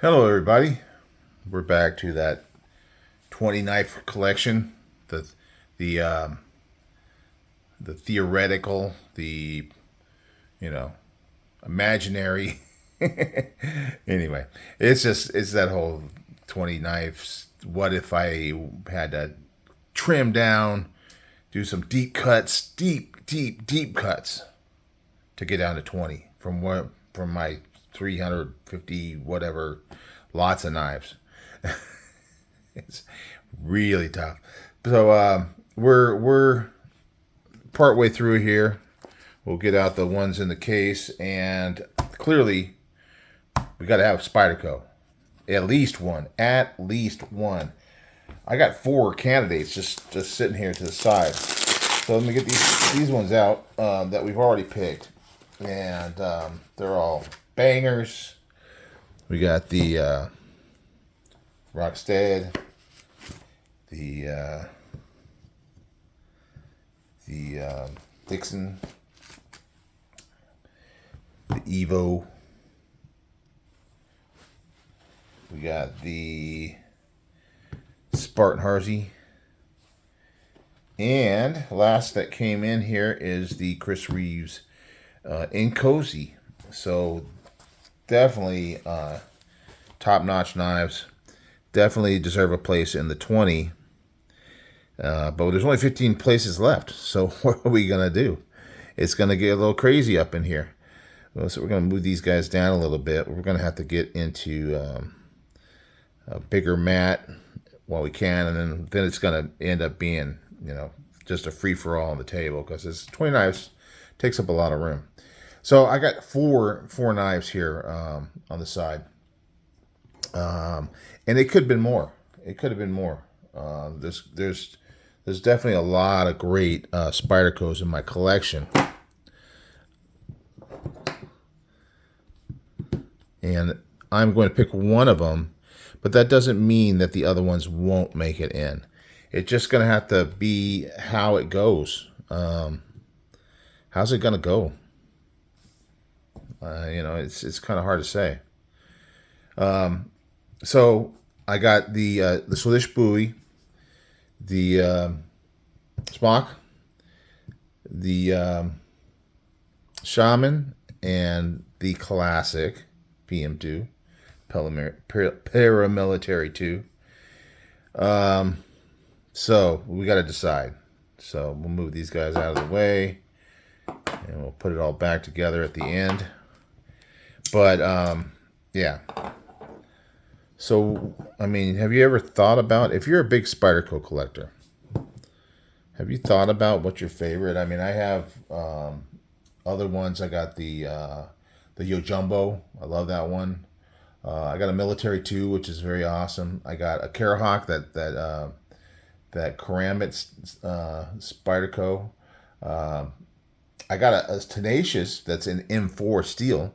Hello, everybody. We're back to that 20 knife collection. The the um, the theoretical, the you know imaginary. Anyway, it's that whole 20 knives. What if I had to trim down, do some deep cuts, deep cuts to get down to 20 from my 350 whatever lots of knives. It's really tough. So we're part way through here. We'll get out the ones in the case, and clearly we got to have Spyderco. At least one. At least one. I got 4 candidates just sitting here to the side. So let me get these ones out that we've already picked, and they're all bangers. We got the Rockstead, the Dixon, the Evo. We got the Spartan Harsey. And last that came in here is the Chris Reeves in Cozy. So definitely top-notch knives. Definitely deserve a place in the 20. But there's only 15 places left. So what are we going to do? It's going to get a little crazy up in here. So we're going to move these guys down a little bit. We're going to have to get into a bigger mat while we can. And then it's going to end up being, just a free-for-all on the table. Because it's 20 knives. Takes up a lot of room. So I got four knives here on the side. And it could have been more. It could have been more. There's definitely a lot of great Spydercos in my collection. And I'm going to pick one of them, but that doesn't mean that the other ones won't make it in. It's just going to have to be how it goes. How's it going to go? It's kind of hard to say. So I got the Swedish buoy, the smock, the shaman, and the classic PM2, paramilitary 2. So we got to decide. So we'll move these guys out of the way, and we'll put it all back together at the end. But yeah. So, have you ever thought about, if you're a big Spyderco collector, have you thought about what's your favorite? I have other ones. I got the Yojumbo. I love that one. I got a Military 2, which is very awesome. I got a Carahawk, that Karambit Spyderco. I got a Tenacious that's in M4 steel.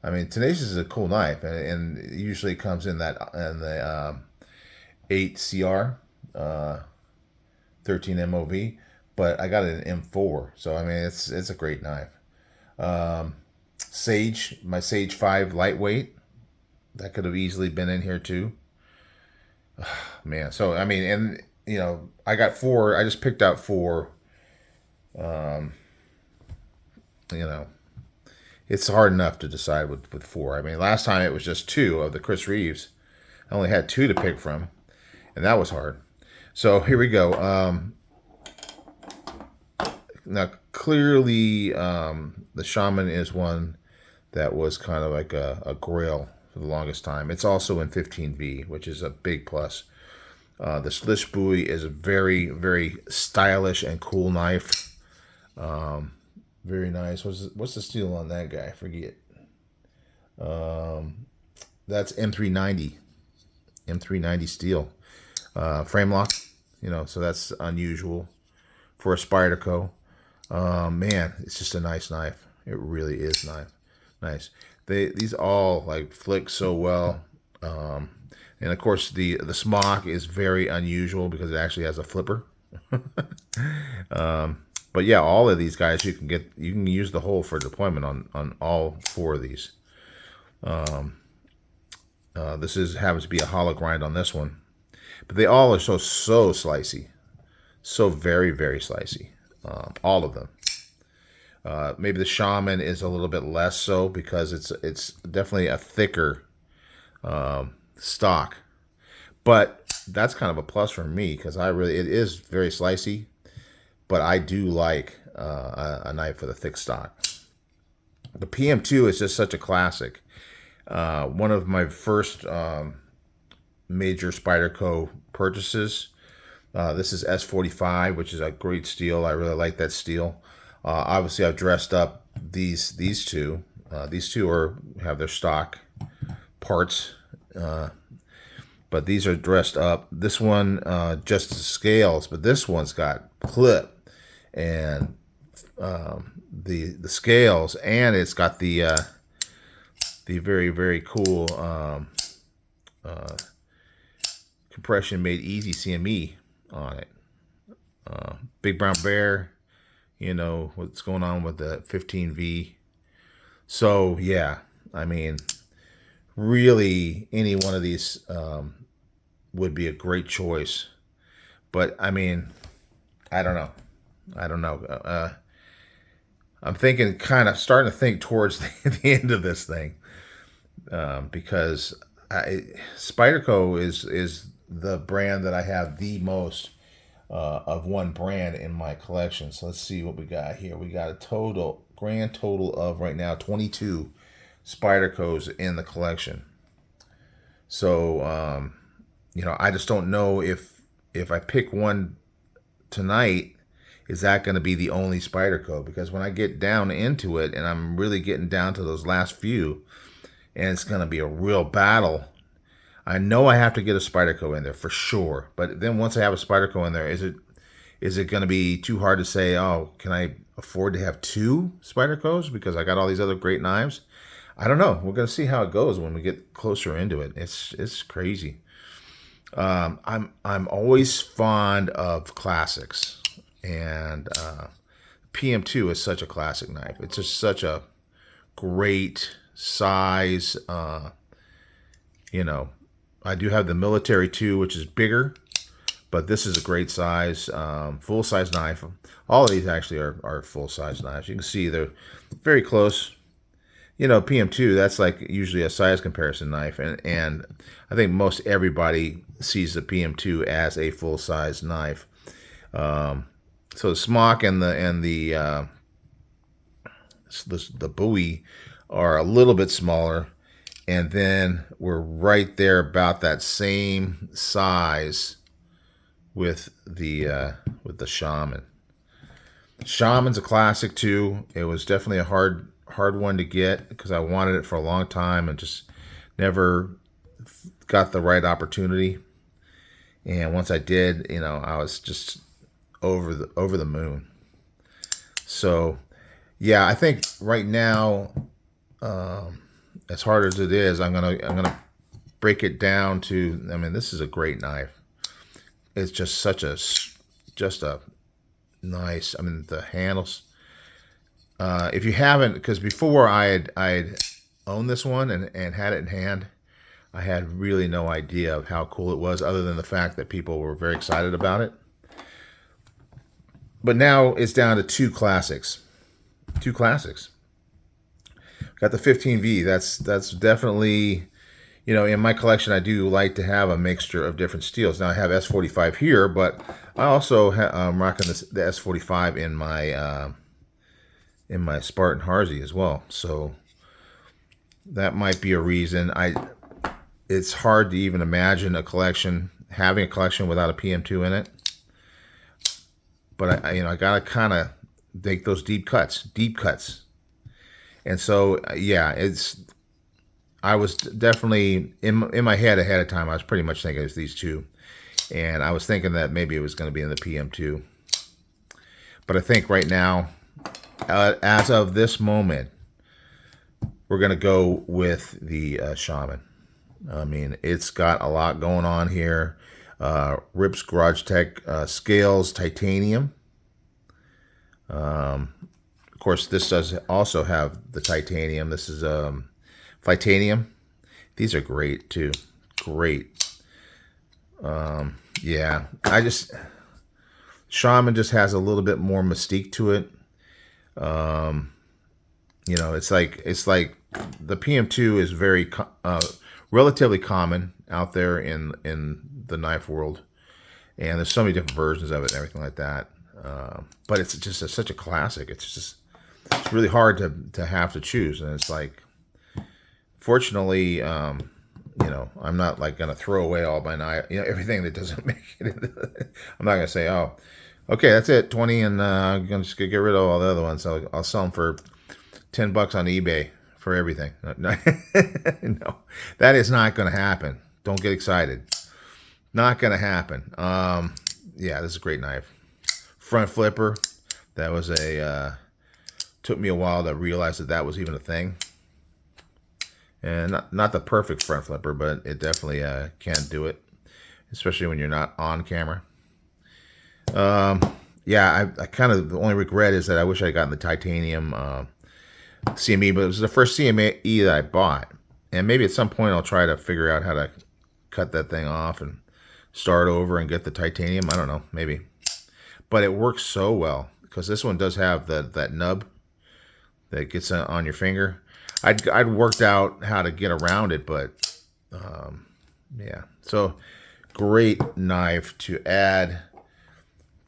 Tenacious is a cool knife, and it usually comes in the 8 CR, 13 MOV, but I got it in M4, so it's a great knife. Sage, my Sage 5 lightweight, that could have easily been in here too. Man, so I got 4. I just picked out 4. It's hard enough to decide with 4. Last time it was just 2 of the Chris Reeves. I only had 2 to pick from, and that was hard. So here we go. Now, clearly, the Shaman is one that was kind of like a grail for the longest time. It's also in 15V, which is a big plus. The Slish Buoy is a very, very stylish and cool knife. Very nice. What's the steel on that guy? I forget. That's M390. M390 steel. Frame lock. So that's unusual for a Spyderco. Man, it's just a nice knife. It really is nice. These all flick so well. And of course the smock is very unusual because it actually has a flipper. But yeah, all of these guys you can use the hole for deployment on all 4 of these. This happens to be a hollow grind on this one, but they all are so slicey, so very slicey. All of them. Maybe the Shaman is a little bit less so because it's definitely a thicker stock, but that's kind of a plus for me because it is very slicey, but I do like a knife with a thick stock. The PM2 is just such a classic. One of my first major Spyderco purchases. This is S45, which is a great steel. I really like that steel. Obviously, I've dressed up these two. These two have their stock parts, but these are dressed up. This one just scales, but this one's got clip and the scales, and it's got the very cool compression made easy CME on it. Big Brown Bear, you know what's going on with the 15V. So yeah, I mean, really any one of these would be a great choice. But I mean, I don't know. I'm thinking, kind of starting to think towards the end of this thing, because Spyderco is the brand that I have the most of one brand in my collection. So let's see what we got here. We got a grand total of right now 22 Spydercos in the collection. So you know, I just don't know if I pick one tonight, is that going to be the only Spyderco? Because when I get down into it, and I'm really getting down to those last few, and it's going to be a real battle, I know I have to get a Spyderco in there for sure. But then once I have a Spyderco in there, is it going to be too hard to say, oh, can I afford to have two Spydercos because I got all these other great knives? I don't know. We're going to see how it goes when we get closer into it. It's crazy. I'm always fond of classics. And PM2 is such a classic knife. It's just such a great size. You know, I do have the military 2, which is bigger, but this is a great size, full size knife. All of these actually are full size knives. You can see they're very close. You know, PM2, that's like usually a size comparison knife, and I think most everybody sees the PM2 as a full size knife. So the smock and the buoy are a little bit smaller, and then we're right there about that same size with the Shaman. Shaman's a classic too. It was definitely a hard one to get because I wanted it for a long time and just never got the right opportunity. And once I did, you know, I was just over the moon. So yeah, I think right now, as hard as it is, I'm gonna break it down to, I mean, this is a great knife. It's just a nice, I mean, the handles, if you haven't, because before I had owned this one and had it in hand, I had really no idea of how cool it was, other than the fact that people were very excited about it. But now it's down to two classics. Got the 15V. That's definitely, you know, in my collection, I do like to have a mixture of different steels. Now I have S45 here, but I also I'm rocking the S45 in my Spartan Harzy as well. So that might be a reason. It's hard to even imagine having a collection without a PM2 in it. But I gotta kind of make those deep cuts. And so yeah, I was definitely in my head ahead of time. I was pretty much thinking it's these two, and I was thinking that maybe it was going to be in the PM2. But I think right now, as of this moment, we're going to go with the Shaman. I mean, it's got a lot going on here. Rips Garage Tech scales, titanium. Of course, this does also have the titanium. This is Titanium. These are great too. Great. Yeah, Shaman just has a little bit more mystique to it. You know, it's like the PM2 is very relatively common out there in the knife world, and there's so many different versions of it and everything like that. But it's just such a classic. It's really hard to have to choose, and it's like, fortunately, you know, I'm not like gonna throw away all my knife, you know, everything that doesn't make it. I'm not gonna say, oh, okay, that's it, 20, and I'm just gonna get rid of all the other ones. So I'll sell them for $10 on eBay for everything. No, no, that is not going to happen. Don't get excited. Not going to happen. Yeah, this is a great knife. Front flipper. That was took me a while to realize that that was even a thing. And not the perfect front flipper, but it definitely can do it, especially when you're not on camera. Yeah, I kind of, the only regret is that I wish I had gotten the titanium CME, but it was the first CME that I bought, and maybe at some point I'll try to figure out how to cut that thing off and start over and get the titanium. I don't know, maybe, but it works so well because this one does have that nub that gets on your finger. I'd worked out how to get around it, but yeah, so great knife to add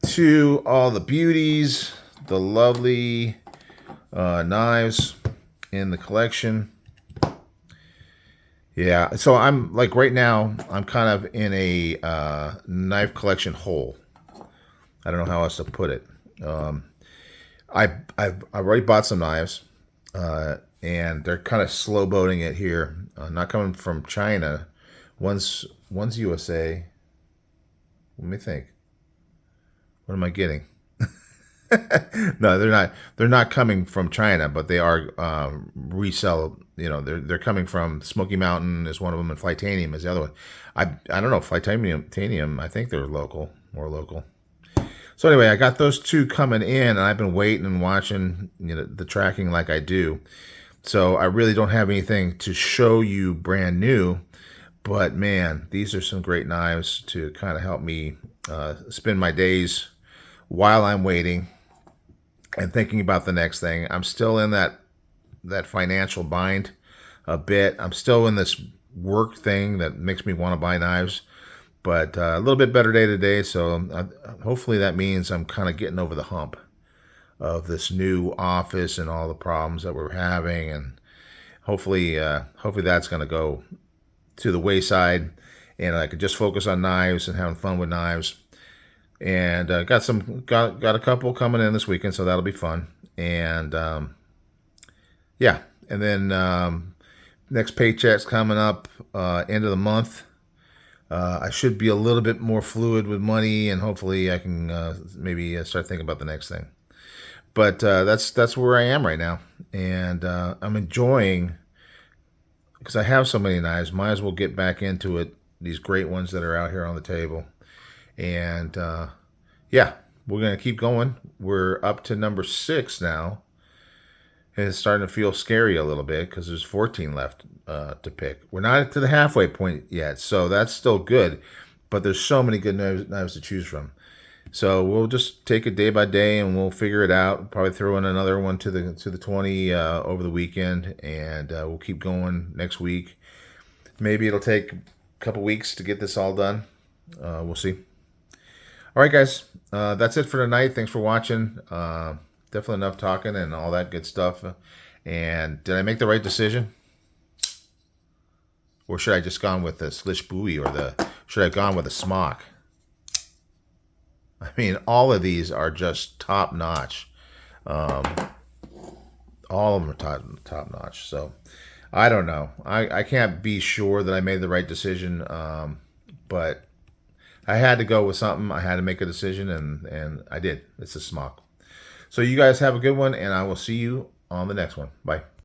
to all the beauties, the lovely knives in the collection. Yeah, so I'm like, right now I'm kind of in a knife collection hole. I don't know how else to put it. I've already bought some knives, and they're kind of slow boating it here. Not coming from China. One's USA. Let me think. What am I getting? No, they're not. They're not coming from China, but they are resell. You know, they're coming from Smoky Mountain is one of them, and Flytanium is the other one. I don't know, Flytanium. I think they're more local. So anyway, I got those two coming in, and I've been waiting and watching, you know, the tracking like I do. So I really don't have anything to show you brand new, but man, these are some great knives to kind of help me spend my days while I'm waiting and thinking about the next thing. I'm still in that financial bind a bit. I'm still in this work thing that makes me want to buy knives, but a little bit better day to day. So hopefully that means I'm kind of getting over the hump of this new office and all the problems that we're having, and hopefully that's going to go to the wayside, and I could just focus on knives and having fun with knives. And got a couple coming in this weekend, so that'll be fun. And yeah, and then next paycheck's coming up end of the month. I should be a little bit more fluid with money, and hopefully I can maybe start thinking about the next thing. But that's where I am right now, and I'm enjoying, because I have so many knives. Might as well get back into it. These great ones that are out here on the table. And yeah, we're going to keep going. We're up to number 6 now. And it's starting to feel scary a little bit because there's 14 left to pick. We're not to the halfway point yet, so that's still good. But there's so many good knives to choose from. So we'll just take it day by day, and we'll figure it out. Probably throw in another one to the 20 over the weekend, and we'll keep going next week. Maybe it'll take a couple weeks to get this all done. We'll see. All right, guys, that's it for tonight. Thanks for watching. Definitely enough talking and all that good stuff. And did I make the right decision? Or should I just gone with the Slish Buoy, or should I have gone with a smock? I mean, all of these are just top notch. All of them are top notch. So I don't know. I can't be sure that I made the right decision, but I had to go with something. I had to make a decision, and I did. It's a smock. So you guys have a good one, and I will see you on the next one. Bye.